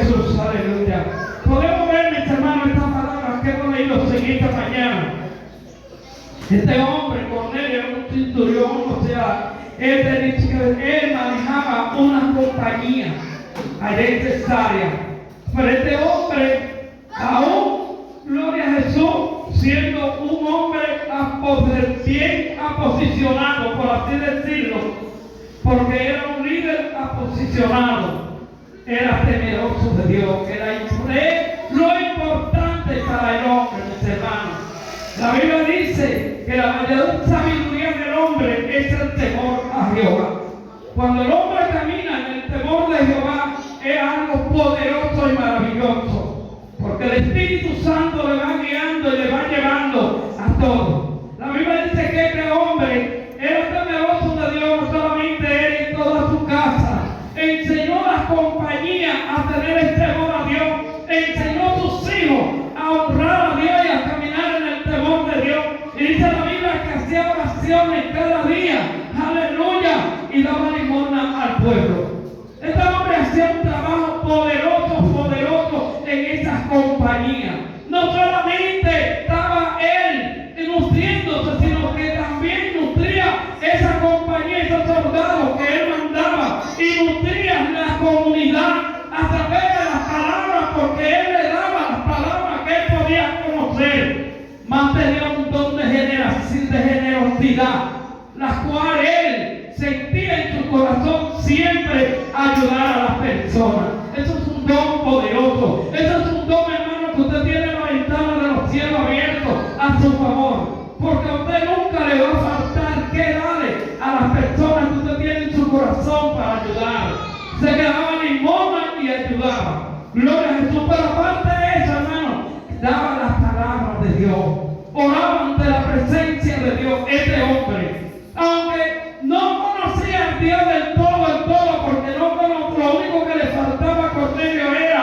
Jesús, aleluya. Podemos ver, mis hermanos, estas palabras que hemos leído en esta mañana. Este hombre, Cornelio, era un centurión, o sea, él manejaba una compañía allá en Cesarea. Pero este hombre, aún, gloria a Jesús, siendo un hombre bien aposicionado, por así decirlo, porque era un líder aposicionado, era temeroso de Dios, era lo importante para el hombre, mis hermanos. La Biblia dice que la mayor sabiduría del hombre es el temor a Jehová. Cuando el hombre camina en el temor de Jehová, es algo poderoso y maravilloso, porque el Espíritu Santo le va guiando y le va llevando a todo. La Biblia dice que este hombre era temeroso de Dios, no solamente él y toda su casa. Enseñó a las compañías a tener el temor a Dios, enseñó a sus hijos a honrar a Dios y a caminar en el temor de Dios. Y dice la Biblia que hacía oraciones cada día, aleluya, y daba limosna al pueblo. Este hombre hacía un trabajo poderoso en esas compañías. No solamente estaba él nutriéndose, sino que también nutría esa compañía, esos soldados que él mandaba, y nutría la comunidad a través de las palabras, porque él le daba las palabras que él podía conocer. Mantenía un don de generosidad, la cual él sentía en su corazón siempre ayudar a las personas. Eso es un don poderoso. Eso es un don, hermano, que usted tiene la ventana de los cielos abiertos a su favor. Porque a usted nunca le va a faltar qué darle a las personas que usted tiene en su corazón para ayudar. Se quedaba limosna y ayudaba. Gloria a Jesús. Pero aparte de eso, hermano, daba las palabras de Dios. Oraba ante la presencia de Dios este hombre. Aunque no conocía al Dios del todo, porque lo único que le faltaba a Cornelio era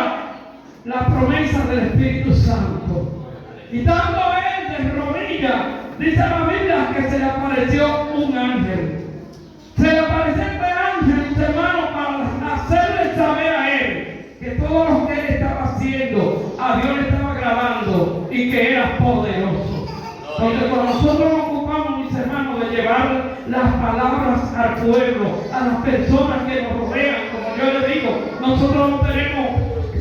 la promesa del Espíritu Santo. Y tanto él de rodillas, dice la Biblia que se le apareció un ángel. Se le apareció este ángel, mis hermanos, para hacerle saber a él que todo lo que él estaba haciendo, a Dios le estaba agradando y que era poderoso. Porque cuando nosotros nos ocupamos, mis hermanos, de llevar las palabras al pueblo, a las personas que nos rodean, como yo les digo, nosotros no tenemos,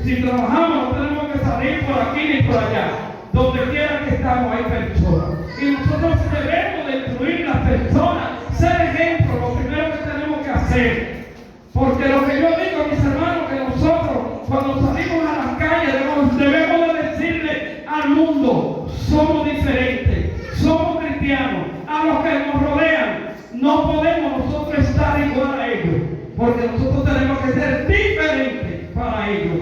si trabajamos, no tenemos que salir por aquí ni por allá. Donde quiera que estamos hay personas. Y nosotros debemos de instruir las personas, ser ejemplo, lo primero que tenemos que hacer. Porque lo que yo digo, mis hermanos, que nosotros cuando salimos a las calles debemos de decirle al mundo, somos diferentes, somos cristianos. A los que nos rodean, no podemos nosotros estar igual a ellos, porque nosotros tenemos que ser diferentes para ellos.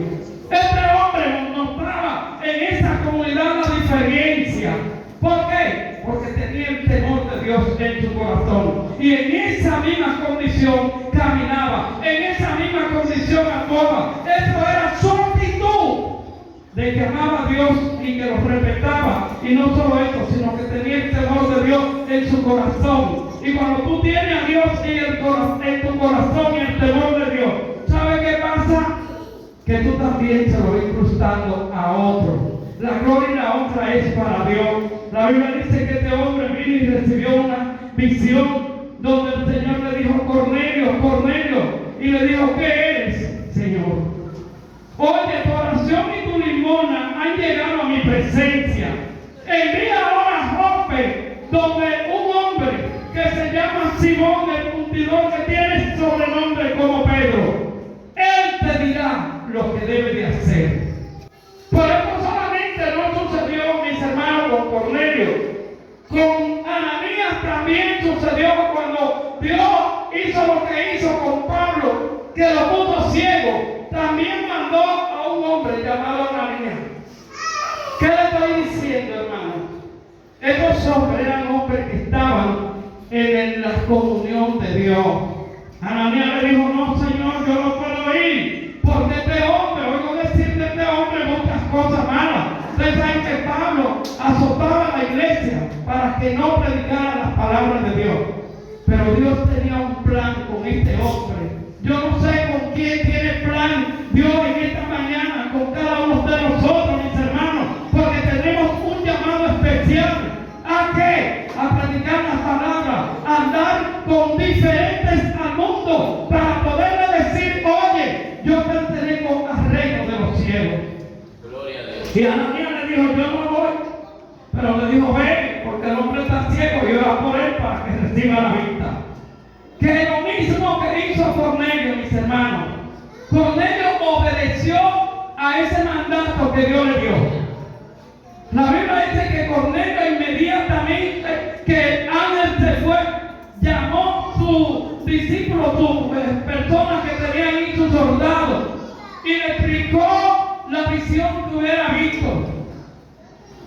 Este hombre mostraba en esa comunidad la diferencia. ¿Por qué? Porque tenía el temor de Dios en su corazón. Y en esa misma condición caminaba. En esa misma condición actuaba. Eso era su actitud de que amaba a Dios y que lo respetaba. Y no solo eso, sino que tenía el temor de Dios en su corazón. Y cuando tú tienes a Dios en tu corazón y el temor de Dios, ¿sabes qué pasa? Que tú también se lo vas incrustando a otro. La gloria y la honra es para Dios. La Biblia dice que este hombre vino y recibió una visión donde el Señor le dijo, Cornelio, Cornelio, y le dijo, ¿qué eres, Señor? Oye, tu oración y tu limosna han llegado a mi presencia. Envía ahora a Jope, donde un hombre que se llama Simón el Curtidor, que tiene sobrenombre como Pedro. Él te dirá lo que debe de hacer. Por eso solamente no sucedió, mis hermanos, con Cornelio. Con Ananías también sucedió cuando Dios hizo lo que hizo con Pablo, que lo puso ciego. También mandó a un hombre llamado Ananías. ¿Qué le estoy diciendo, hermano? Estos hombres eran hombres que estaban en la comunión de Dios. Ananías le dijo, no, Señor, yo no puedo ir, porque este hombre, oigo decir de este hombre muchas cosas malas. Ustedes saben que Pablo azotaba a la iglesia para que no predicara las palabras de Dios. Pero Dios tenía un plan con este hombre. Yo no sé con quién tiene plan Dios en esta mañana tengo al reino de los cielos. Gloria a Dios. Y Ananías le dijo, yo no voy. Pero le dijo, ven, porque el hombre está ciego y ora por él para que reciba la vista. Que lo mismo que hizo Cornelio, mis hermanos. Cornelio obedeció a ese mandato que Dios le dio. La Biblia dice que Cornelio inmediatamente que el ángel se fue, llamó sus discípulos, sus personas que tenían ahí, sus soldados, y le explicó la visión que hubiera visto.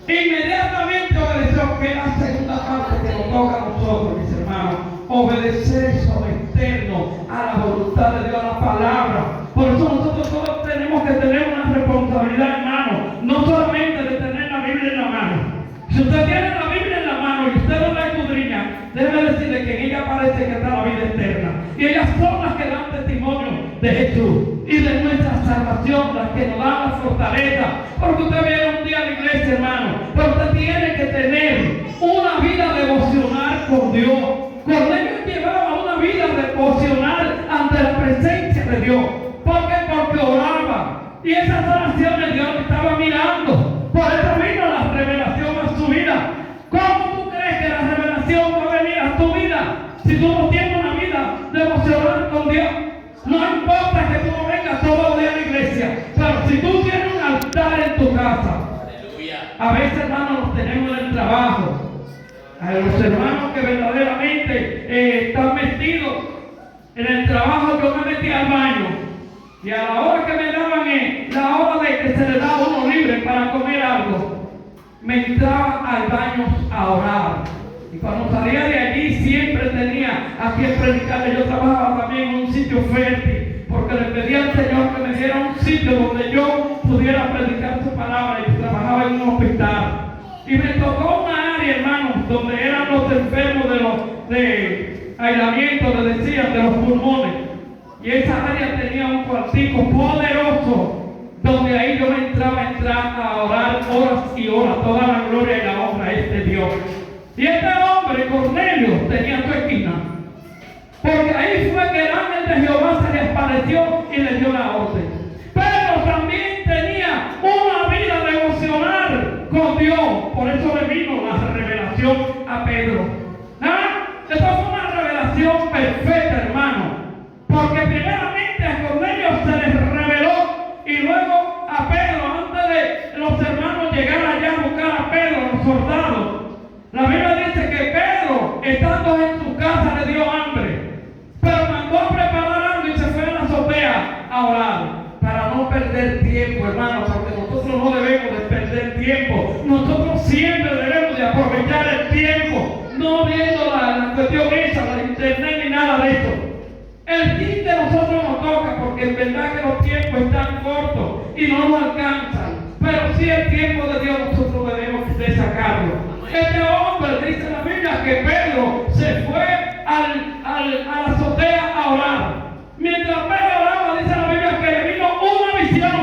Inmediatamente obedeció, que es la segunda parte que nos toca a nosotros, mis hermanos. Obedecer, someternos a la voluntad de Dios, a la palabra. Por eso nosotros todos tenemos que tener una responsabilidad, hermano. No solamente de tener la Biblia en la mano. Si usted tiene la Biblia en la mano y usted no la escudriña, déjeme decirle que en ella parece que está la vida eterna. Y ellas son las que dan testimonio de Jesús y de nuestra salvación, las que nos dan la fortaleza. Porque usted viene un día a la iglesia, hermano, pero usted tiene que tener una vida devocional con Dios. Cornelio llevaba una vida devocional ante la presencia de Dios. ¿Por qué? Porque oraba. Y esas oraciones Dios le estaba mirando. Por eso vino la revelación a su vida. ¿Cómo tú crees que la revelación va a venir a tu vida si tú no tienes una vida devocional con Dios? No importa que tú no vengas todos los días a la iglesia, pero si tú tienes un altar en tu casa. Aleluya. A veces, hermanos, los tenemos en el trabajo. A los hermanos que verdaderamente están metidos en el trabajo, yo me metí al baño. Y a la hora que me daban la hora de que se le da a uno libre para comer algo, me entraba al baño a orar. Y cuando salía de allí siempre tenía a quien predicarle. Yo trabajaba también en un sitio fértil, porque le pedía al Señor que me diera un sitio donde yo pudiera predicar su palabra. Y trabajaba en un hospital. Y me tocó una área, hermano, donde eran los enfermos de aislamiento, le decían, de los pulmones. Y esa área tenía un cuartico poderoso, donde ahí yo me entraba a orar horas y horas. Toda la gloria y la honra es de Dios. Y este hombre, Cornelio, tenía su esquina. Porque ahí fue que el ángel de Jehová se le apareció y le dio la orden. Pero también tenía una vida devocional con Dios. Por eso le vino la revelación a Pedro. ¿Ah? Esta fue una revelación perfecta, hermano. Porque primeramente a Cornelio se les reveló y luego a Pedro, antes de los hermanos llegar allá a buscar a Pedro, los soldados. La Biblia dice que Pedro, estando en su casa, le dio hambre. Pero mandó a preparar algo y se fue a la azotea a orar. Para no perder tiempo, hermano, porque nosotros no debemos de perder tiempo. Nosotros siempre debemos de aprovechar el tiempo, no viendo la cuestión esa, la internet ni nada de eso. El fin de nosotros nos toca, porque es verdad que los tiempos están cortos y no nos alcanzan. Pero sí el tiempo de Dios nosotros debemos de sacarlo. Este hombre, dice la Biblia, que Pedro se fue a la azotea a orar. Mientras Pedro oraba, dice la Biblia, que le vino una visión.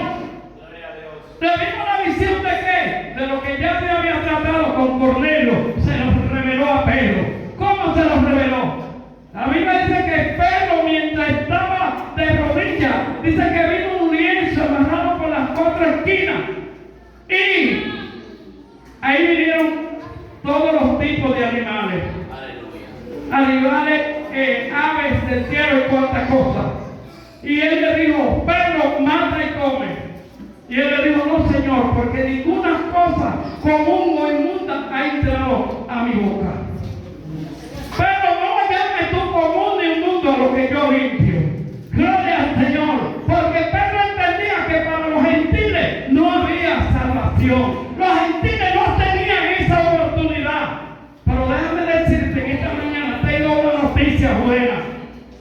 ¿Le vino la visión de qué? De lo que ya se había tratado con Cornelio. Se nos reveló a Pedro. ¿Cómo se nos reveló? La Biblia dice que Pedro, mientras estaba de rodillas, dice que vino un lienzo amarrado por las cuatro esquinas. Y ahí vinieron todos los tipos de animales. Animales, aves del cielo y cuantas cosas. Y él le dijo, Pedro, mata y come. Y él le dijo, no, Señor, porque ninguna cosa común o inmunda ha entrado a mi boca. Pero no me llames tú común ni inmundo a lo que yo limpio. Gloria al Señor. Porque Pedro entendía que para los gentiles no había salvación. Los gentiles no tenían esa oportunidad. Pero déjame decirte que esta mañana tengo una noticia buena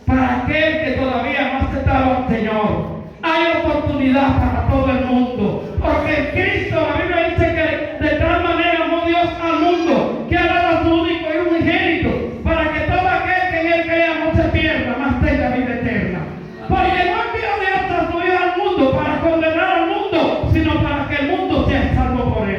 para aquel que todavía no ha aceptado al Señor. Hay oportunidad para todo el mundo. Porque en Cristo, la Biblia dice que de tal manera amó Dios al mundo, que ha dado a su único y unigénito, para que todo aquel que en él crea no se pierda, mas tenga vida eterna. Porque no envió Dios a su Hijo al mundo para condenar al mundo, sino para que el mundo sea salvo por él.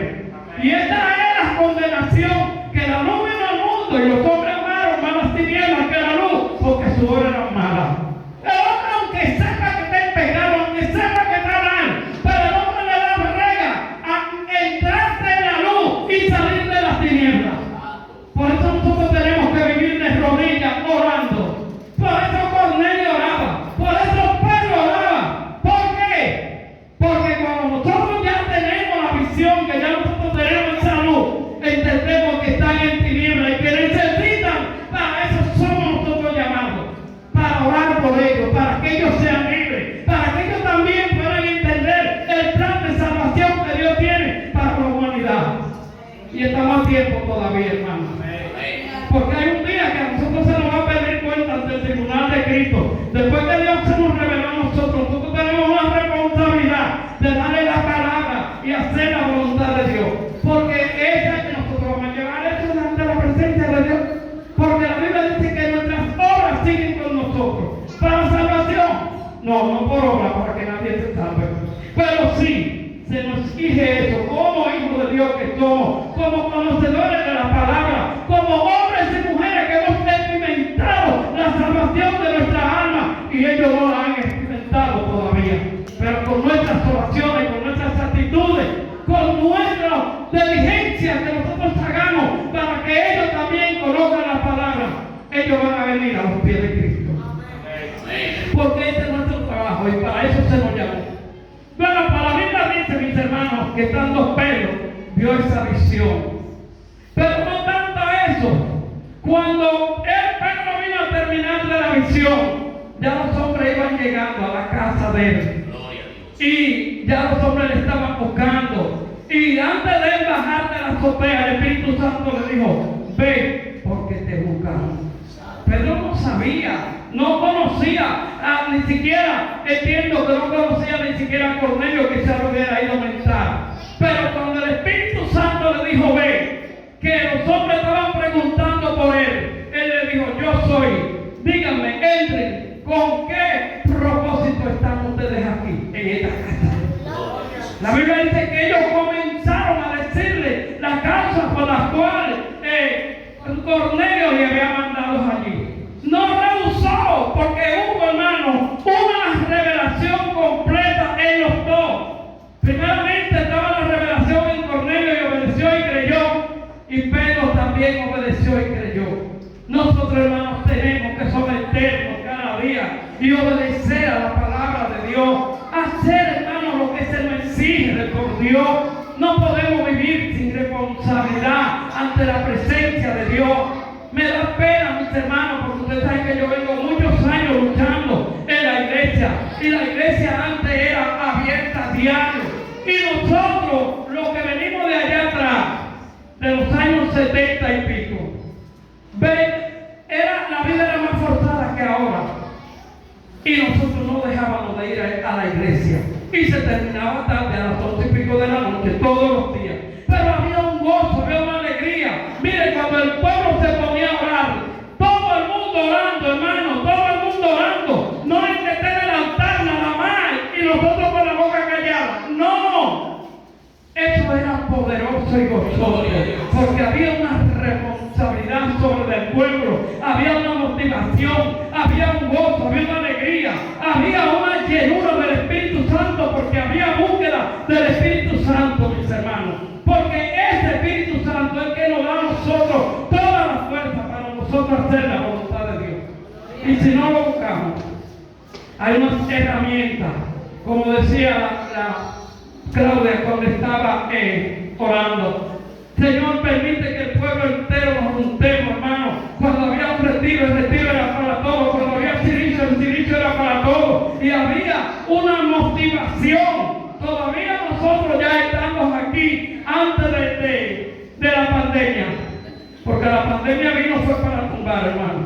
tiempo todavía, hermano. Porque hay un día que a nosotros se nos va a pedir cuenta ante el tribunal de Cristo. Después que Dios se nos reveló a nosotros tenemos una responsabilidad de darle la palabra y hacer la voluntad de Dios. Porque esa es que nosotros vamos a llevar esto delante de la presencia de Dios. Porque la Biblia dice que nuestras obras siguen con nosotros. ¿Para salvación? No por obra, para que nadie se salve. Pero sí, se nos exige eso, como hijos de Dios que somos, como conocedores de la palabra, como hombres y mujeres que hemos experimentado la salvación de nuestra alma, y ellos no la han experimentado todavía. Pero con nuestras oraciones, con nuestras actitudes, con nuestra diligencia que nosotros hagamos para que ellos también conozcan la palabra, ellos van a venir a los pies de Cristo. Porque este es nuestro trabajo y para eso se nos llamó. Bueno, para la Biblia dice, mis hermanos, que estando Pedro vio esa visión. Pero no tanto eso. Cuando Pedro vino a terminar de la visión, ya los hombres iban llegando a la casa de él. Y ya los hombres le estaban buscando. Y antes de él bajar de la azotea, el Espíritu Santo le dijo: ve, porque te buscaron. Pedro no sabía, no conocía, ni siquiera, entiendo que no conocía ni siquiera a Cornelio, que se lo hubiera ido a mentar. Pero cuando el Espíritu Santo le dijo: ve, que los hombres estaban preguntando por él, él le dijo: yo soy, díganme, entren, ¿con qué propósito están ustedes aquí, en esta casa? La Biblia dice que ellos comenzaron a decirle la causa por la cual Cornelio le había mandado allí. No rehusó, porque hubo, hermano, una revelación completa en los dos. Primeramente estaba la revelación en Cornelio y obedeció y creyó, y Pedro también obedeció y creyó. Nosotros, hermanos, tenemos que someternos cada día y obedecer a la palabra de Dios, hacer, hermanos, lo que se nos exige por Dios. No podemos vivir sin responsabilidad ante la presencia de Dios. Me da pena, mis hermanos, porque ustedes saben que yo vengo muchos años luchando en la iglesia, y la iglesia antes era abierta a diario, y nosotros, los que venimos de allá atrás, de los años 70 y pico, la vida era más forzada que ahora, y nosotros no dejábamos de ir a la iglesia, y se terminaba tarde a las 11 y pico de la noche todos los días. Pero había un gozo, había una alegría. Mire, cuando el pueblo se ponía a orar, todo el mundo orando, hermano, todo el mundo orando. No hay que tener el altar nada más y nosotros con la boca callada. No, eso era poderoso y gozoso, porque había una responsabilidad sobre el pueblo, había una motivación, había un gozo, había una alegría, había una llenura del Espíritu Santo, porque había búsqueda del Espíritu Santo, mis hermanos. Porque ese Espíritu Santo es el que nos da a nosotros toda la fuerza para nosotros hacer la voluntad de Dios. Y si no lo buscamos, hay unas herramientas, como decía la Claudia cuando estaba orando. Señor, permite que el pueblo entero nos juntemos, hermano. Cuando había un retiro, el retiro era para todos. Cuando había silicio, el silicio era para todos. Y había una motivación. Todavía nosotros ya estamos aquí antes de la pandemia. Porque la pandemia vino fue para tumbar, hermano.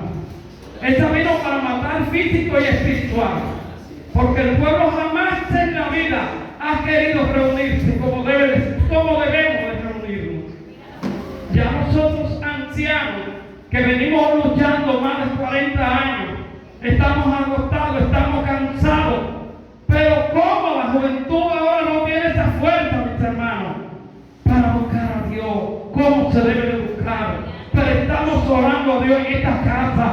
Esa vino para matar físico y espiritual. Porque el pueblo jamás en la vida ha querido reunirse como debemos de reunirnos. Ya nosotros ancianos que venimos luchando más de 40 años, estamos agotados, estamos cansados. Pero como la juventud ahora no tiene esa fuerza, mis hermanos, para buscar a Dios, cómo se debe de buscar. Pero estamos orando a Dios en esta casa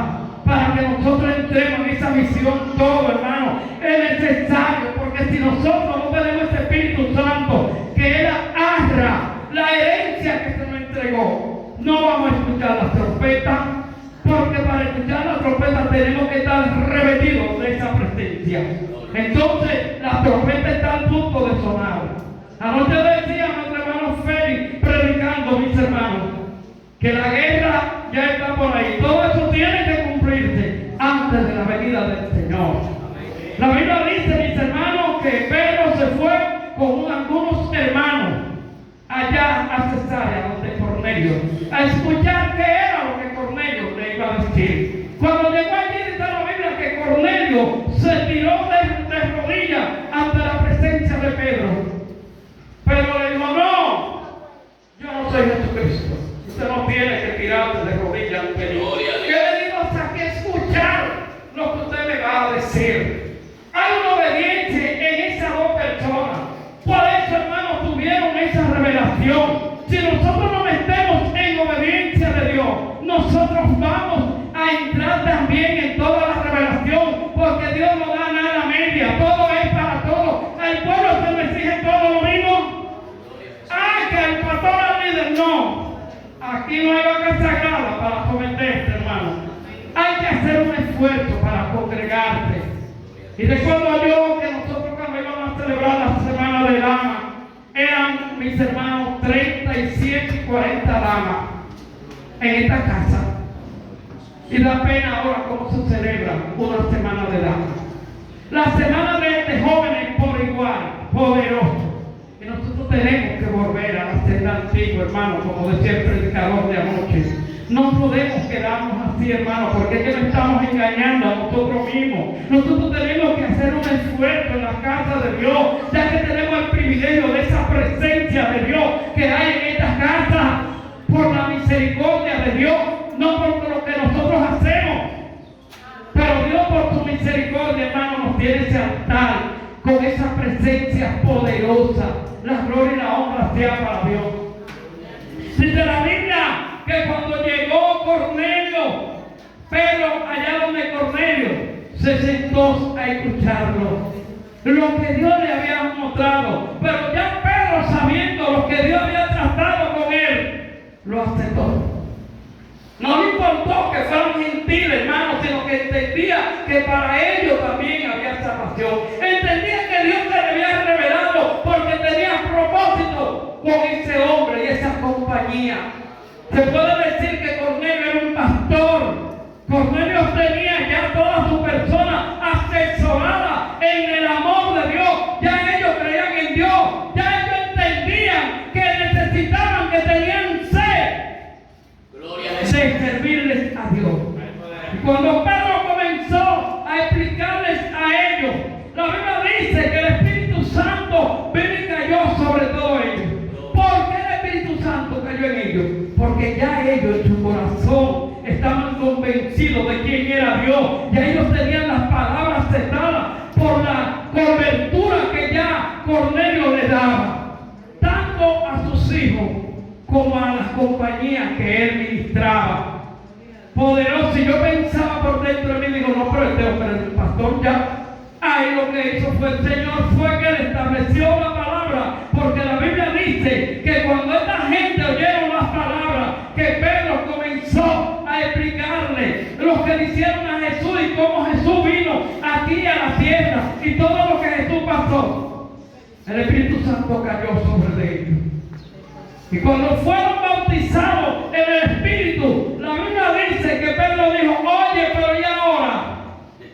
para que nosotros entremos en esa misión todo, hermano. Es necesario, porque si nosotros no tenemos ese Espíritu Santo, que Él arra la herencia que se nos entregó, no vamos a escuchar las trompetas, porque para escuchar las trompetas tenemos que estar revestidos de esa presencia. Entonces, la trompeta está al punto de sonar. Anoche decía nuestro hermano Félix, predicando, mis hermanos, que la guerra ya está por ahí. Todo eso tiene que cumplirse antes de la venida del Señor. La Biblia dice, mis hermanos, que Pedro se fue con algunos hermanos allá a Cesarea, donde Cornelio Cornelio, a escuchar qué era lo que Cornelio le iba a decir. Cuando llegó allí, dice la Biblia que Cornelio se tiró de rodillas ante la presencia de Pedro. Pero le dijo: no, yo no soy Jesucristo. Usted no tiene que tirarse de rodillas ante mí. ¿Qué le digo? Hasta que escuchar lo que usted me va a decir. Hay una obediencia en esas dos personas. Por eso, hermanos, tuvieron esa revelación. Si nosotros nos metemos en obediencia de Dios, nosotros vamos a entrar también en toda la revelación, porque Dios no da nada a media, todo es para todos. Al pueblo se le exige todo lo mismo. Que al pastor, al líder, no. Aquí no hay vaca sagrada para someterse, hermano. Hay que hacer un esfuerzo para congregarte. Y recuerdo yo que nosotros, cuando íbamos a celebrar la Semana de Damas, eran, mis hermanos, 37 y 40 damas en esta casa. Y da pena ahora cómo se celebra una Semana de Damas. La Semana de jóvenes por igual, poderoso. Y nosotros tenemos que volver a la senda antigua, hermano, como decía el predicador de anoche. No podemos quedarnos así, hermano, porque es que nos estamos engañando a nosotros mismos. Nosotros tenemos que hacer un esfuerzo en la casa de Dios, ya que tenemos el privilegio de esa presencia de Dios que hay en esta casa, por la misericordia de Dios, no por lo que nosotros hacemos. Pero Dios, por su misericordia, hermano, nos tiene ese altar con esa presencia poderosa. La gloria y la honra sea para Dios. Dice la Biblia que cuando llegó Cornelio, Pedro, allá donde Cornelio, se sentó a escucharlo, lo que Dios le había mostrado. Pero ya Pedro, sabiendo lo que Dios había tratado con él, lo aceptó. No le importó que fueran gentiles, hermano, sino que entendía que para ellos también había salvación. Entendía que Dios se le había revelado porque tenía propósito con ese hombre y esa compañía. Se puede decir que Cornelio era un pastor. Cornelio tenía ya toda su persona asesorada en el amor de Dios. Ya ellos creían en Dios. Ya ellos entendían que necesitaban, que tenían de servirles a Dios. Y cuando Pedro comenzó a explicarles a ellos, la Biblia dice que el Espíritu Santo vino y cayó sobre todo ellos. ¿Por qué el Espíritu Santo cayó en ellos? Porque ya ellos en su corazón estaban convencidos de quién era Dios. Ya ellos tenían las palabras setadas por la cobertura que ya Cornelio le daba, tanto a sus hijos como a las compañías que él ministraba. Poderoso. Y yo pensaba por dentro de mí, digo, no, pero el pastor ya, ahí lo que hizo fue el Señor, fue que le estableció la palabra, porque la Biblia dice que cuando esta gente oyeron las palabras que Pedro comenzó a explicarle lo que le hicieron a Jesús y cómo Jesús vino aquí a la tierra y todo lo que Jesús pasó, el Espíritu Santo cayó sobre ellos. Y cuando fueron bautizados en el Espíritu, la Biblia dice que Pedro dijo: oye, pero ¿y ahora?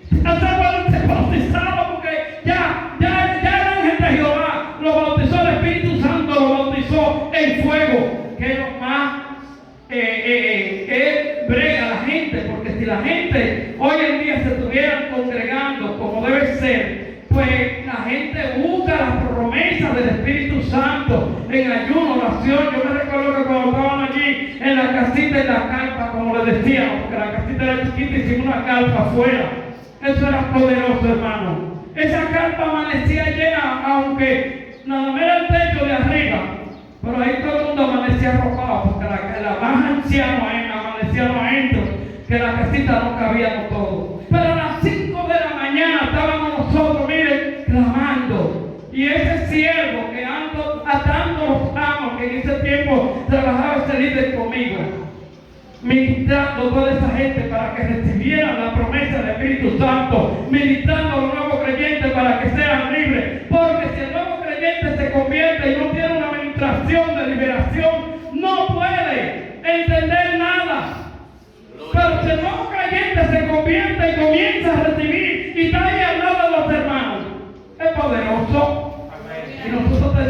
Ya se pueden ser bautizados porque ya el ángel de Jehová lo bautizó, el Espíritu Santo lo bautizó en fuego, que es lo más que brega a la gente, porque si la gente hoy en día se estuviera congregando como debe ser, pues la gente busca las promesas del Espíritu Santo en ayuno, oración. Yo me recuerdo que cuando estaban allí en la casita, en la carpa, como les decíamos, porque la casita era chiquita, hicimos una carpa afuera. Eso era poderoso, hermano. Esa carpa amanecía llena, aunque nada más era el techo de arriba, pero ahí todo el mundo amanecía arropado, porque la más anciana amanecía adentro, que la casita no cabíamos todos. Pero a las 5 de la mañana estábamos nosotros, miren, clamando. Y ese siervo que ando atando los amos, que en ese tiempo trabajaba ese líder conmigo, ministrando a toda esa gente para que recibieran la promesa del Espíritu Santo, ministrando a los nuevos creyentes para que sean libres. Porque si el nuevo creyente se convierte y no tiene una administración de liberación, no puede entender nada. Pero si el nuevo creyente se convierte y comienza a recibir y está ahí al lado de los hermanos, es poderoso. Amén. Y nosotros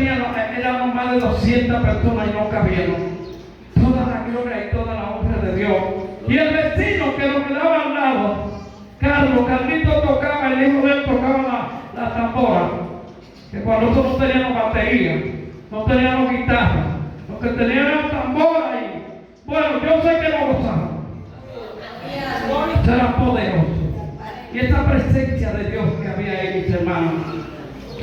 éramos más de 200 personas y no cabíamos. Toda Dios. Y el vecino que nos quedaba al lado, Carlito tocaba, el hijo de él tocaba la tambora, que cuando nosotros no teníamos batería, no teníamos guitarra, lo que teníamos era tambora y bueno, yo sé que no gozaba. Será poderoso. Y esa presencia de Dios que había ahí, mis hermanos.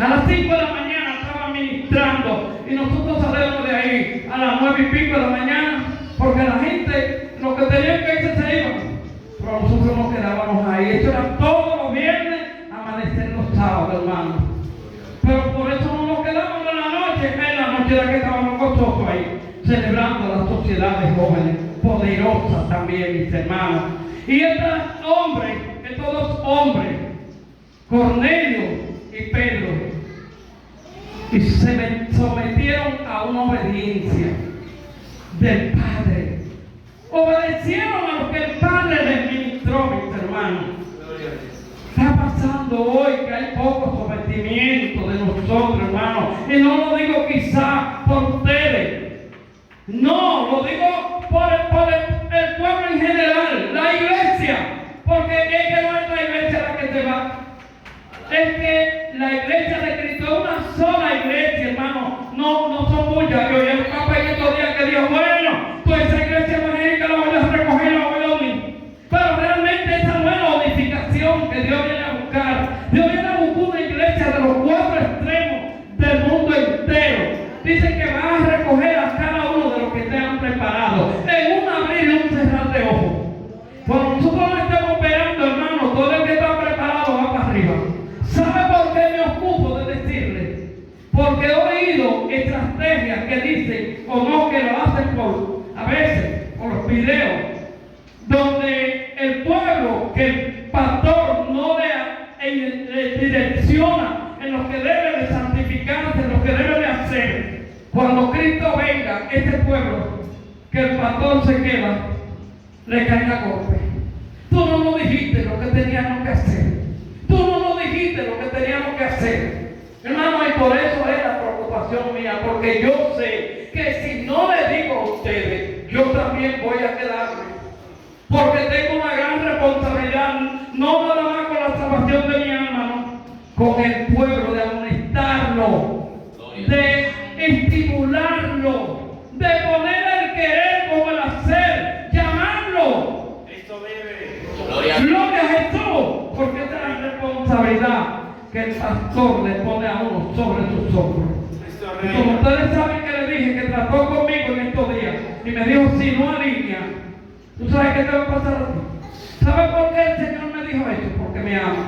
A las 5 de la mañana estaba ministrando y nosotros salimos de ahí a las 9 y pico de la mañana, porque la gente, lo que tenían que irse se iban, pero nosotros nos quedábamos ahí. Esto era todos los viernes, amanecer los sábados, hermano. Pero por eso no nos quedamos en la noche era que estábamos nosotros ahí, celebrando la sociedad de jóvenes, poderosas también, mis hermanos. Y estos dos hombres, Cornelio y Pedro, y se sometieron a una obediencia del Padre. Obedecieron a lo que el Padre les ministró, mis hermanos. Está pasando hoy que hay poco sometimiento de nosotros, hermanos. Y no lo digo quizá por ustedes. No, lo digo por el pueblo en general, la iglesia. Porque es que no es la iglesia la que se va. Es que la iglesia de Cristo es una sola iglesia, hermano. No son muchas. Yo llevo un papel estos días que Dios, bueno, pues esa iglesia evangélica la voy a recoger, la voy a unir. Pero realmente esa no es la unificación que Dios viene a buscar. Dios viene a buscar una iglesia de los 4 extremos del mundo entero. Dice que va a recoger a cada uno de los que estén preparados en un abrir y un cerrar de ojos. Cuando nosotros no estemos esperando, hermano, todo el que está preparado va para arriba. ¿Sabe por qué me ocupo de decirle? Porque he oído estrategias que dicen, o no, que lo hacen a veces, por los videos, donde el pueblo, que el pastor no le direcciona en lo que debe de santificarse, en lo que debe de hacer. Cuando Cristo venga, este pueblo, que el pastor se queda, le caiga golpe. Tú no nos dijiste lo que teníamos que hacer. Tú no nos dijiste lo que teníamos que hacer. Hermano, y por eso es la preocupación mía, porque yo sé que si no le digo a ustedes, yo también voy a quedarme. Porque tengo una gran responsabilidad, no nada más con la salvación de mi alma, no, con el pueblo, de amonestarlo, de estimularlo, de poner el querer como el hacer, llamarlo. Gloria a Jesús, porque esta es la responsabilidad que el pastor le pone a uno sobre sus hombros. Y como ustedes saben que le dije que trató conmigo en estos días y me dijo, si no alinea, ¿tú sabes qué te va a pasar a ti? ¿Sabes por qué el Señor me dijo eso? Porque me ama.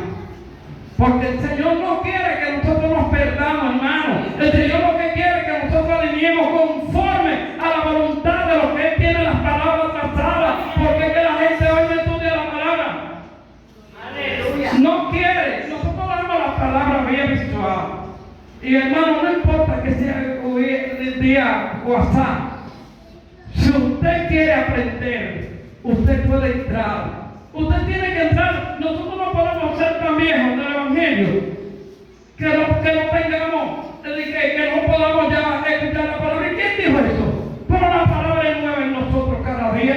Porque el Señor no quiere que nosotros nos perdamos, hermano. El Señor lo que quiere es que nosotros alineemos conforme a la voluntad de lo que Él tiene, las palabras trazadas. Porque es que la gente hoy no estudia la palabra. Aleluya. No quiere. Nosotros damos la palabra vía visual. Y hermano, no importa que sea el día WhatsApp. Si usted quiere aprender, usted puede entrar. Usted tiene que entrar. Nosotros no podemos ser tan viejos del Evangelio que no tengamos, que no podamos ya escuchar la palabra. ¿Y quién dijo eso? Pero la palabra es nueva en nosotros cada día.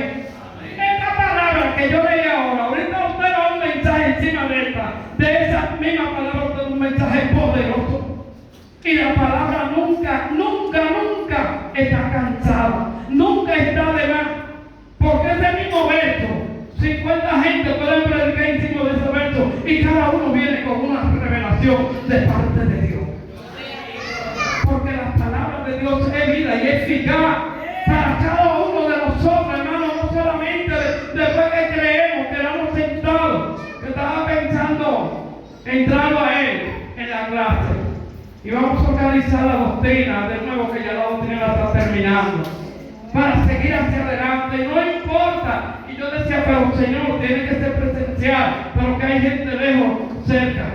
Esta palabra que yo leí ahorita usted da un mensaje encima de esa misma palabra, usted da un mensaje poderoso. Y la palabra nunca está cansada, nunca está de más. Porque ese mismo verso, 50 gente pueden predicar encima de ese verso y cada uno viene con una revelación de parte de Dios. Porque la palabra de Dios es vida y es eficaz para cada uno de nosotros, hermano, no solamente después que creemos, quedamos sentados. Yo estaba pensando, entrando a él en la clase. Y vamos a organizar la doctrina de nuevo, que ya la doctrina la está terminando, para seguir hacia adelante. Y no importa. Y yo decía, pero Señor, tiene que ser presencial, pero que hay gente lejos, cerca.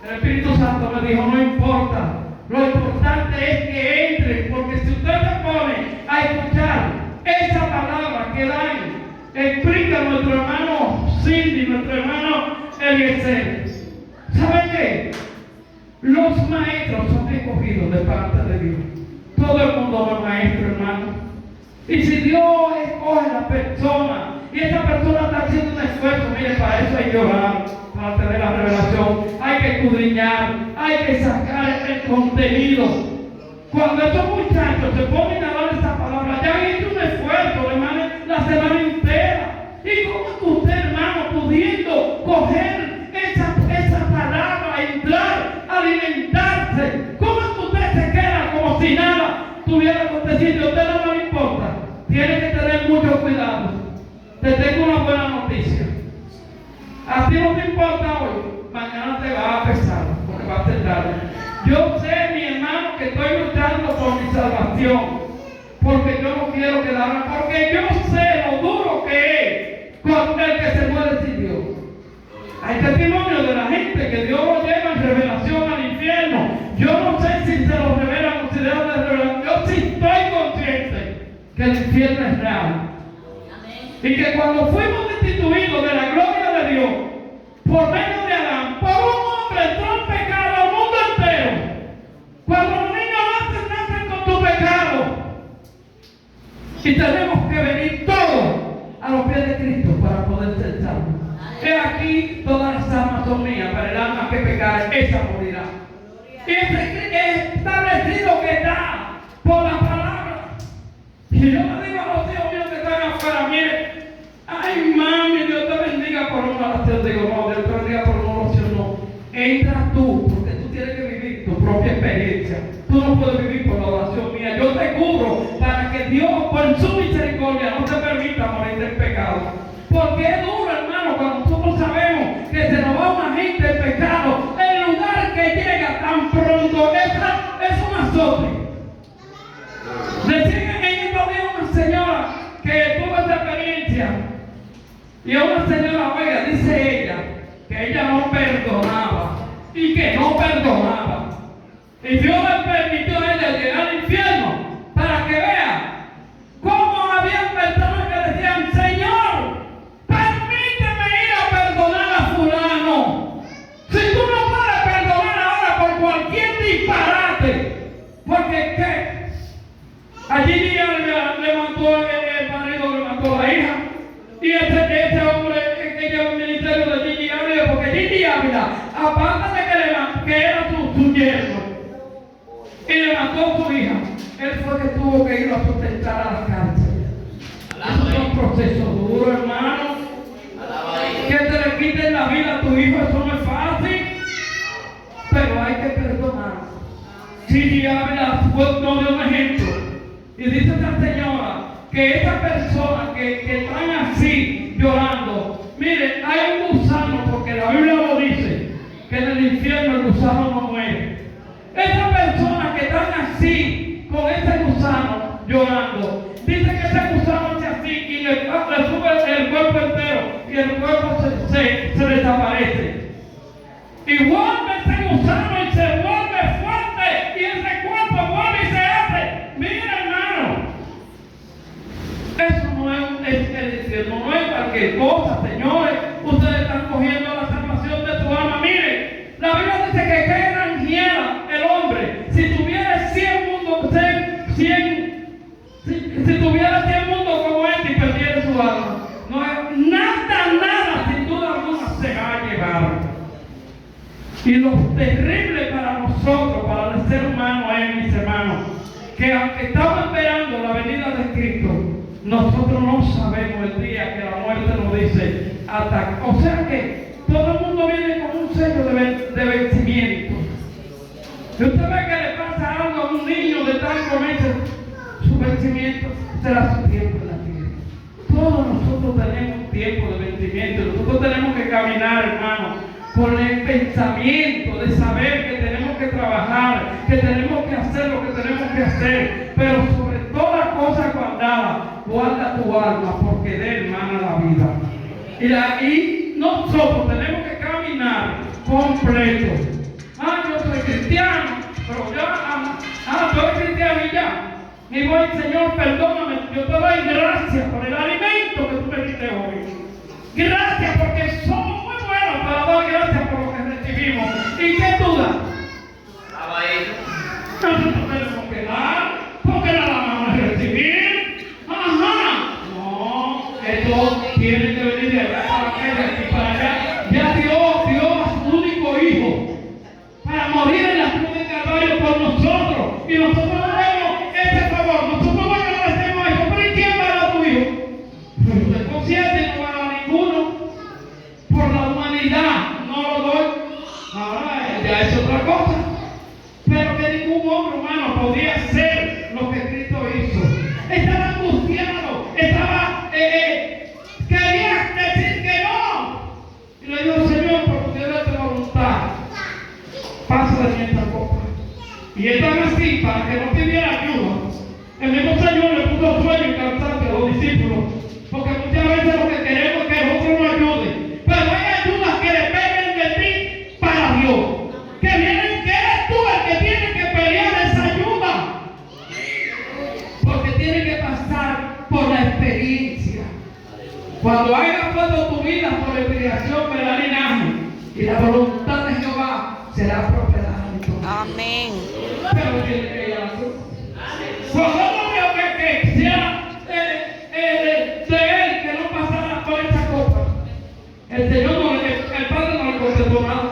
El Espíritu Santo me dijo, no importa. Lo importante es que entren, porque si usted se pone a escuchar esa palabra que dan, explica nuestro hermano Cindy, nuestro hermano Eliezer. ¿Saben qué? Los maestros son escogidos de parte de Dios. Todo el mundo es maestro, hermano. Y si Dios escoge a la persona y esa persona está haciendo un esfuerzo, mire, para eso hay que orar, para tener la revelación, hay que escudriñar, hay que sacar el contenido. Cuando estos muchachos se ponen a dar esa palabra, ya han hecho un esfuerzo, hermano, la semana entera. ¿Y cómo es que usted, hermano, pudiendo coger esa palabra, entrar, alimentarse, cómo es que usted se queda como si nada tuviera acontecido? A usted no le importa. Tiene que tener mucho cuidado. Te tengo una buena noticia. A ti no te importa hoy, mañana te va a pesar, porque va a ser tarde. Yo sé, mi hermano, que estoy luchando por mi salvación, porque yo no quiero quedarme, porque yo sé lo duro que es con el que se muere sin Dios. Hay testimonio de la gente que Dios lo lleva en revelación al infierno. Yo no sé si se lo revelan o si deben de revelar. Yo sí estoy consciente que el infierno es real. Y que cuando fuimos destituidos de la gloria de Dios por medio de Adán, por un hombre entró el pecado al mundo entero. Cuando los niños nacen con tu pecado. Y tenemos que venir todos a los pies de Cristo para poder ser salvos. He aquí, todas las almas son mías, para el alma que pecare, esa morirá. Y es establecido que da por la palabra. Y yo le digo a los hijos míos que están afuera, mire, ay mami, Dios te bendiga por una oración. Digo, no, Dios te bendiga por una oración, no. Entra tú, porque tú tienes que vivir tu propia experiencia. Tú no puedes vivir por la oración mía. Yo te cubro para que Dios, por su misericordia, no te permita morir en pecado. Porque es duro, hermano, cuando nosotros sabemos que se nos va una gente en pecado. El lugar que llega tan pronto es un azote. Decía en estos días una señora que tuvo esta experiencia. Y una señora, oiga, dice ella, que ella no perdonaba. Y que no perdonaba. Y Dios le permitió a ella llegar al infierno para que vea cómo había personas que decían, Señor, permíteme ir a perdonar a fulano. Si tú no puedes perdonar ahora por cualquier disparate, porque ¿qué? Allí le mató el marido, le mató a la hija. Y ese hombre que lleva el ministerio de Gigi Ávila, porque Gigi Ávila, aparte de que era su yerno, y le mató a su hija, él fue que tuvo que ir a sustentar a la cárcel. Eso es un proceso duro, hermano. Que te le quiten la vida a tu hijo, eso no es fácil. Pero hay que perdonar. Gigi Ávila no dio un ejemplo. Y dice esta señora que esa persona que están así llorando, mire, hay un gusano, porque la Biblia lo dice, que en el infierno el gusano no muere. Esa persona que están así, con ese gusano llorando, dice que ese gusano hace así y le sube el cuerpo entero y el cuerpo se desaparece. Y vuelve ese gusano y se vuelve fuerte y ese cuerpo vuelve y se hace. Mira, hermano, eso no es el infierno, no es cualquier cosa, señores. Ustedes están cogiendo la salvación de tu alma. Mire, la Biblia dice que qué granjera el hombre si tuviera 100 mundos, si tuviera 100 mundos como este y perdiera su alma. No es nada, sin duda alguna, se va a llevar. Y lo terrible para nosotros, para el ser humano es, mis hermanos, que aunque estamos esperando la venida de Cristo, nosotros no sabemos el día que la muerte nos dice ataca. O sea que todo el mundo viene con un sello de vencimiento. Si usted ve que le pasa algo a un niño de tantos meses, su vencimiento será su tiempo en la tierra. Todos nosotros tenemos un tiempo de vencimiento. Nosotros tenemos que caminar, hermano, con el pensamiento de saber que tenemos que trabajar, que tenemos que hacer lo que tenemos que hacer, pero sobre todas cosas guardadas, guarda tu alma, porque de él mana la vida. Y nosotros tenemos que caminar completo. Yo soy cristiano, pero yo soy cristiano y ya. Y voy, Señor, perdóname, yo te doy gracias por el alimento que tú me diste hoy. Gracias porque somos muy buenos para dar gracias por lo que recibimos. ¿Y qué tú das? Nosotros tenemos que dar, porque nada más recibir. para que no pidiera ayuda. El mismo Señor le puso sueño y cansancio a los discípulos, porque muchas veces lo que queremos es que el otro nos ayude, pero hay ayudas que dependen de ti para Dios, que vienen, que eres tú el que tiene que pelear esa ayuda, porque tiene que pasar por la experiencia. Cuando hayas puesto tu vida por la expiación, verá linaje, y la voluntad de Jehová será prosperada en tu vida. Amén. Pero tiene que ir a la cruz. Cuando no veo que sea de él que no pasara por esa copa, el Señor el Padre no le contestó nada.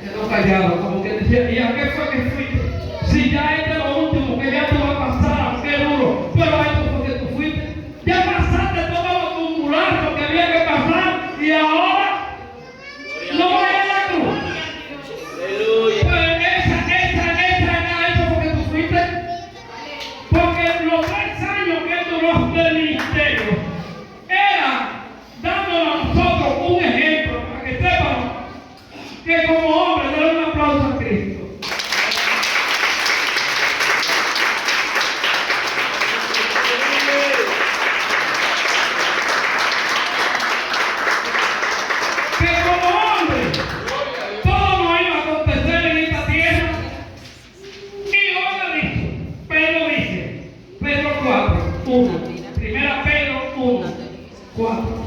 Se quedó callado, como que decía, ¿y a qué fue que fuiste? Si ya es de lo último, que ya te va a pasar, qué duro, pero eso fue que tú fuiste. Ya pasaste todo lo tumultuoso que había que pasar y ahora no va a la cruz. Pues eso fue que tú fuiste. Porque los 3 años que duró del ministerio era dándonos a nosotros un ejemplo para que sepan que como hombre darle un aplauso a Cristo. Que como hombre todo nos iba a acontecer en esta tierra. Y ahora dice, Pedro 4, 1, primera Pedro 1, 4.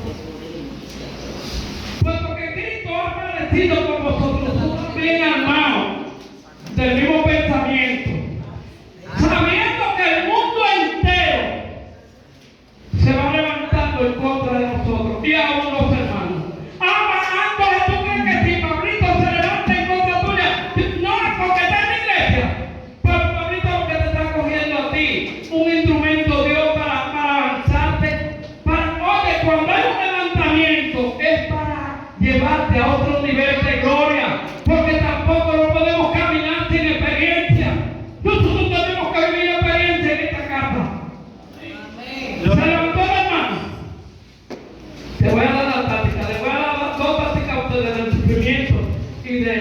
Puesto que Cristo ha padecido por vosotros, tú también, hermanos, del mismo pensamiento, sabiendo que el mundo entero se va levantando en contra de nosotros, y aún los hermanos. Antes tú crees que si Pablito se levanta en contra tuya, no es porque está en la iglesia, pero Pablito lo que te está cogiendo a ti, un instrumento Dios para avanzarte, oye, cuando hay un levantamiento es para llevarte a otro nivel de gloria, porque tampoco lo podemos caminar sin experiencia. Nosotros tenemos que vivir experiencia en esta casa. ¿Se levantó la mano? Te voy a dar la táctica, le voy a dar 2 tácticas a ustedes del sufrimiento y de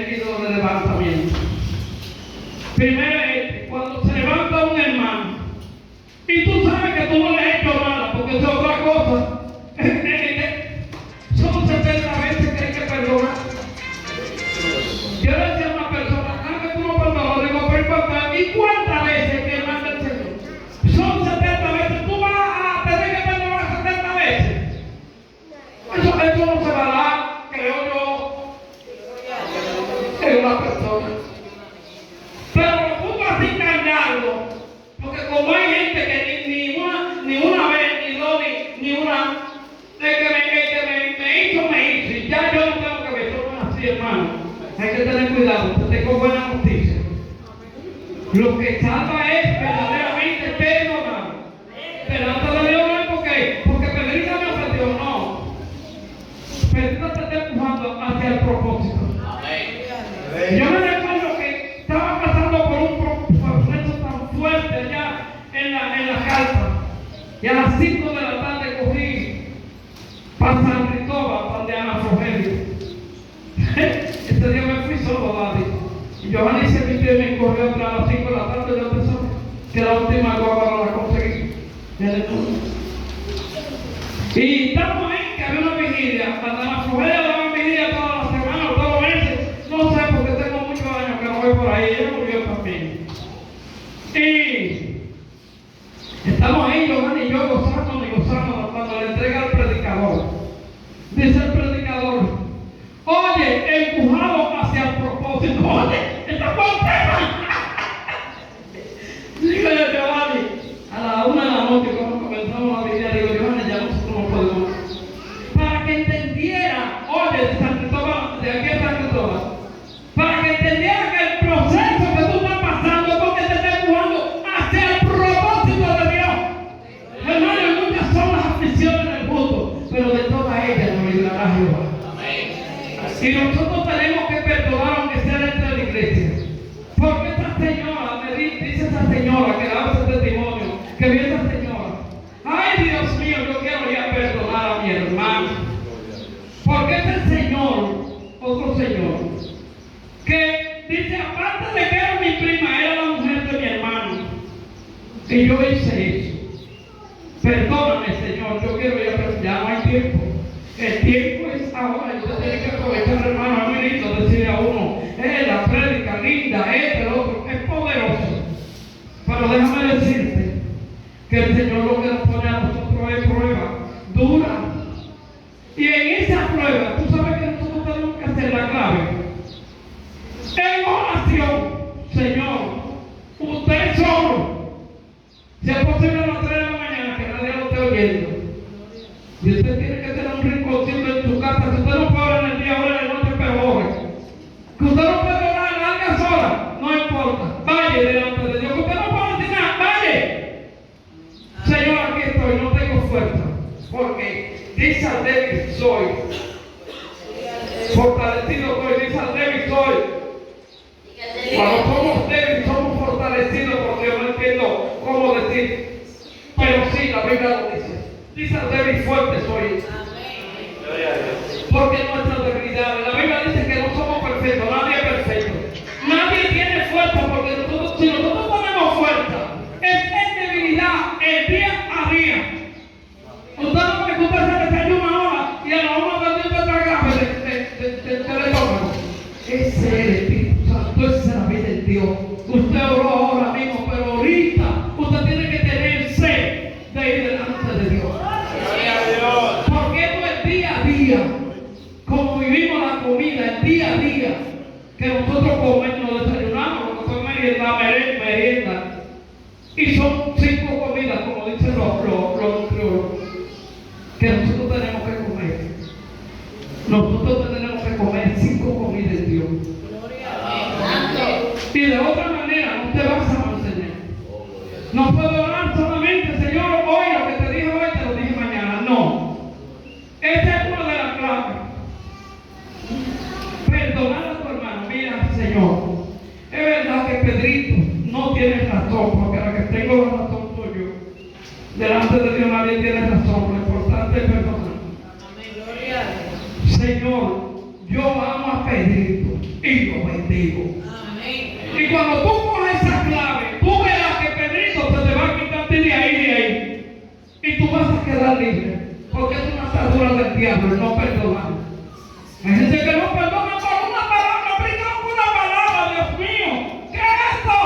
levantamiento. Primero es cuando se levanta un hermano y tú sabes que tú no le has hecho nada, porque eso es otra cosa. Son 70 veces que hay que perdonar. Yo le decía a una persona, que tú no perdonas, digo, pero ¿y cuántas veces que manda el Señor? Son 70 veces, tú vas a tener que perdonar 70 veces. Eso no se va a dar, creo yo, en una persona. Pero lo pongo así cargando, porque como hay gente que ni una vez, ni dos, ni una, el que me hizo, y ya yo no tengo que ver, eso así, hermano. Hay que tener cuidado, te tengo buena noticia. Lo que salva es verdaderamente perdonar. Delante de Dios no es porque Pedrita me ofendió, no. Pedrita te está empujando hacia el propósito. Yo me recuerdo que estaba pasando por un proceso tan fuerte allá en la carta, y a las 5 de la tarde cogí para San Cristóbal, para de Ana Rogelio. Este día me fui solo, David. Y Giovanni se metió y me corrió a las 5 de la tarde, yo pensaba que la última guagua no la conseguí. Y estamos ahí, que había una vigilia. Para Ana Rogelio daban vigilia todas las semanas, todos los meses. No sé, porque tengo muchos años que no voy por ahí. Ella murió también. Y estamos ahí, Giovanni y yo gozando cuando le entrega al predicador. Dice el predicador, oye, empujado hacia el propósito. Oye, está por tema. Dígale a Giovanni, a la 1 de la noche, cuando comenzamos la vigilia, digo, Giovanni, ya nosotros no podemos. Para que entendiera, oye, San Cristóbal, de aquí a San Cristóbal, para que entendiera que el proceso que tú estás pasando es porque te está empujando hacia el propósito de Dios. Hermano, muchas son las aflicciones del mundo, pero de todas ellas nos librará Jehová. Y nosotros tenemos que perdonar aunque sea dentro de la iglesia. Porque esta señora, me dice esa señora que da ese testimonio, que viene esa señora, ay Dios mío, yo quiero ya perdonar a mi hermano. Porque este señor, otro señor, que dice, aparte de que era mi prima, era la mujer de mi hermano. Y yo hice eso. Perdóname, Señor, yo quiero ir a predicar. Ya no hay tiempo. El tiempo es ahora. Y usted tiene que aprovechar, hermano, a mí lindo decirle a uno, la prédica linda, el otro, es poderoso. Pero déjame decirte que el Señor lo que nos pone a nosotros es prueba dura. Y en esa prueba, tú sabes que nosotros tenemos que hacer la clave. En oración, Señor, usted solo. Si es posible a las 3 de la mañana, que nadie lo esté oyendo. Y usted tiene que tener un rinconcito en su casa. Si usted no puede orar en el día, ora en la noche, pero ore. Que usted no puede orar en largas horas, no importa. Vaya delante de Dios. Que usted no puede decir nada, vaya. Señor, aquí estoy, no tengo fuerza. Porque dice al débil soy. Fortalecido soy, dice al débil soy. Cuando somos débiles, somos fortalecidos, porque yo no entiendo cómo decir. Pero sí, la Biblia lo dice. Dice al débil fuerte soy. Porque nuestra debilidad, la Biblia dice que no somos perfectos, nadie es perfecto. Nadie tiene fuerza, porque nosotros, si nosotros tenemos fuerza, es en debilidad, el día a día. Usted no me gusta hacer desayuno una hora y a la hora de Dios te traga del estómago. Ese es el Espíritu Santo, esa es la vida de Dios. Usted oró ahora mismo, pero ahorita usted tiene que tener sed de ir delante de Dios. Porque esto es día a día, como vivimos la comida, el día a día, que nosotros comemos, desayunamos, lo que son merienda, y son 5 comidas, como dicen los nutriólogos, que nosotros tenemos que comer. Nosotros tenemos que comer 5 comidas de Dios. Y de otra manera no te vas a mantener. No puedo orar solamente, Señor, hoy lo que te dije hoy te lo dije mañana. No. Esta es una de las claves. Perdonar a tu hermano. Mira, Señor, es verdad que Pedrito no tiene razón, porque la que tengo la razón soy yo. Delante de Dios nadie tiene razón. Lo importante es perdonar. Señor, yo amo a Pedrito y lo bendigo. Y cuando tú coges esa clave, tú verás que Pedrito se te va a quitar de ahí. Y tú vas a quedar libre. Porque es una atadura del diablo el no perdonar. Hay gente que no perdona por una palabra, aplica una palabra, Dios mío. ¿Qué es esto?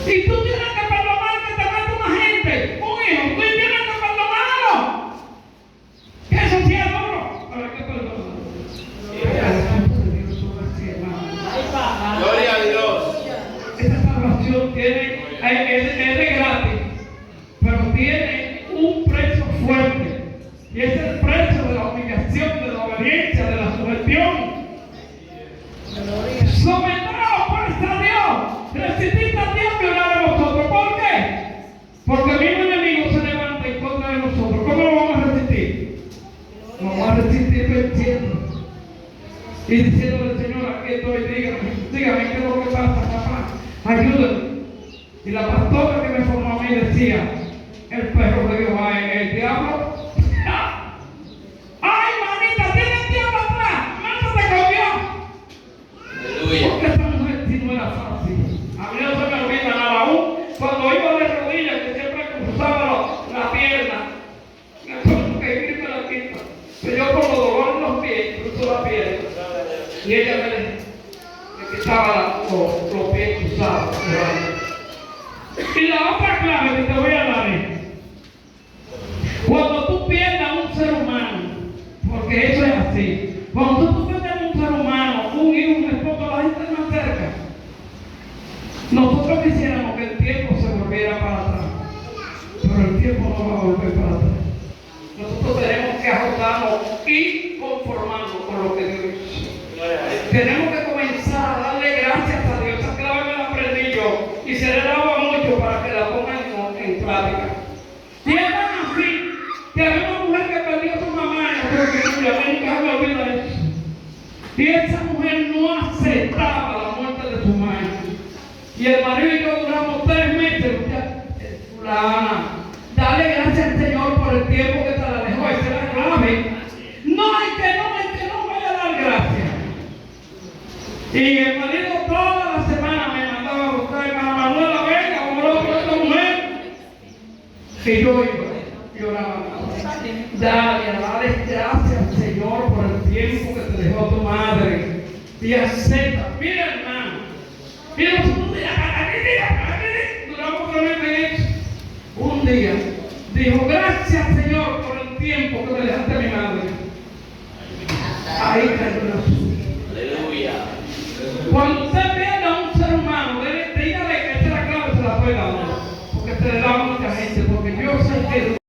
Y tú tienes que perdonar que te mate una gente, un hijo, tú tienes que perdonarlo. Que eso sí es duro, pero hay que perdonarlo. Gloria a Dios. Esta salvación es de gratis, pero tiene un precio fuerte. Y es el precio de la humillación, de la obediencia, de la sujeción. Someteos pues a Dios. Resistid al diablo y orar a vosotros. ¿Por qué? Porque el mismo enemigo se levanta en contra de nosotros. ¿Cómo lo vamos a resistir? Lo vamos a resistir venciendo. Y diciéndole, Señor, aquí estoy, dígame qué es lo que pasa, papá, ayúdame. Y la pastora que me formó a mí decía, el perro de Dios, el diablo, ¡ay, manita, tiene el diablo atrás! ¡Mano te comió! Aleluya. Porque esa mujer sí no era fácil. A mí no se me olvida nada aún. Cuando iba de rodillas, que siempre cruzaba la pierna, que grita la quinta. Pero yo con los dolores en los pies, cruzo la pierna. Y ella me quitaba los pies cruzados. Y la otra clave que te voy a dar es, cuando tú pierdas a un ser humano, porque eso es así, cuando tú pierdas a un ser humano, un hijo, un esposo, la gente no acerca. Nosotros quisiéramos que el tiempo se volviera para atrás, pero el tiempo no va a volver para atrás. Nosotros tenemos que ajustarnos y conformarnos con lo que Dios hizo. Tenemos que comenzar a darle gracias a Dios. Esa clave me la aprendí yo y se le daba mucho para que la pongan en práctica. Y es tan así que había una mujer que perdió a su mamá en la América, me olvida eso. Y esa mujer no aceptaba la muerte de su madre. Y el marido y yo duramos 3 meses. Dale gracias al Señor por el tiempo que te la dejó. Esa es la clave. No hay que no vaya a dar gracias. Y el marido toda la semana me mandaba a buscar, hermano que yo lloraba. Dale gracias, Señor, por el tiempo que te dejó tu madre. Y acepta. Mira, hermano. Mira, duramos solamente eso. Un día dijo, gracias, Señor, por el tiempo que me dejaste a mi madre. Ahí cayó la suma. Aleluya. Cuando usted pierda a un ser humano, dígale que esta es la clave, se la puede dar. Porque se le da a mucha gente. Porque yo sé que